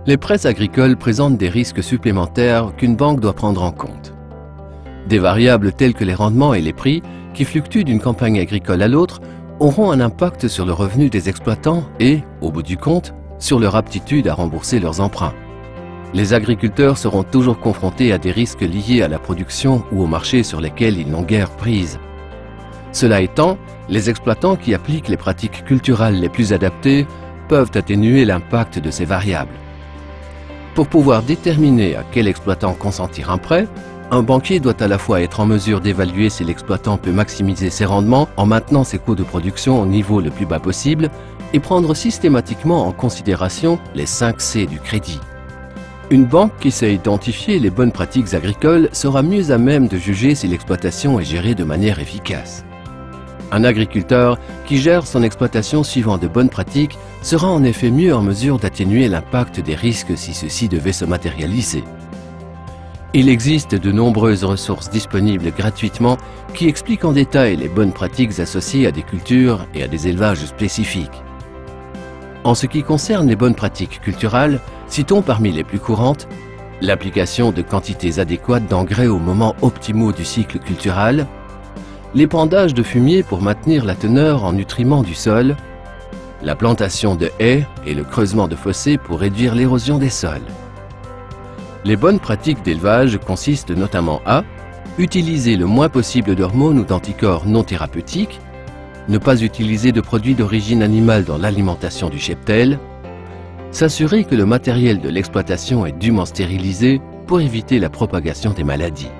Les prêts agricoles présentent des risques supplémentaires qu'une banque doit prendre en compte. Des variables telles que les rendements et les prix, qui fluctuent d'une campagne agricole à l'autre, auront un impact sur le revenu des exploitants et, au bout du compte, sur leur aptitude à rembourser leurs emprunts. Les agriculteurs seront toujours confrontés à des risques liés à la production ou au marché sur lesquels ils n'ont guère prise. Cela étant, les exploitants qui appliquent les pratiques culturales les plus adaptées peuvent atténuer l'impact de ces variables. Pour pouvoir déterminer à quel exploitant consentir un prêt, un banquier doit à la fois être en mesure d'évaluer si l'exploitant peut maximiser ses rendements en maintenant ses coûts de production au niveau le plus bas possible et prendre systématiquement en considération les 5 C du crédit. Une banque qui sait identifier les bonnes pratiques agricoles sera mieux à même de juger si l'exploitation est gérée de manière efficace. Un agriculteur qui gère son exploitation suivant de bonnes pratiques sera en effet mieux en mesure d'atténuer l'impact des risques si ceux-ci devaient se matérialiser. Il existe de nombreuses ressources disponibles gratuitement qui expliquent en détail les bonnes pratiques associées à des cultures et à des élevages spécifiques. En ce qui concerne les bonnes pratiques culturales, citons parmi les plus courantes l'application de quantités adéquates d'engrais aux moments optimaux du cycle cultural, l'épandage de fumier pour maintenir la teneur en nutriments du sol, la plantation de haies et le creusement de fossés pour réduire l'érosion des sols. Les bonnes pratiques d'élevage consistent notamment à utiliser le moins possible d'hormones ou d'anticorps non thérapeutiques, ne pas utiliser de produits d'origine animale dans l'alimentation du cheptel, s'assurer que le matériel de l'exploitation est dûment stérilisé pour éviter la propagation des maladies.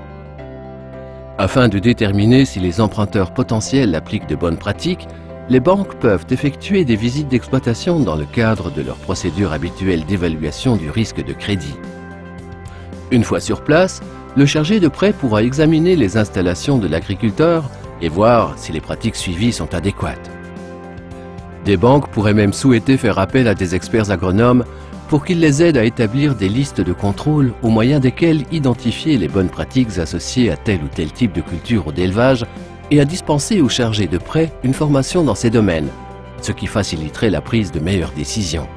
Afin de déterminer si les emprunteurs potentiels appliquent de bonnes pratiques, les banques peuvent effectuer des visites d'exploitation dans le cadre de leur procédure habituelle d'évaluation du risque de crédit. Une fois sur place, le chargé de prêt pourra examiner les installations de l'agriculteur et voir si les pratiques suivies sont adéquates. Des banques pourraient même souhaiter faire appel à des experts agronomes pour qu'ils les aident à établir des listes de contrôle au moyen desquelles identifier les bonnes pratiques associées à tel ou tel type de culture ou d'élevage et à dispenser aux chargés de prêt une formation dans ces domaines, ce qui faciliterait la prise de meilleures décisions.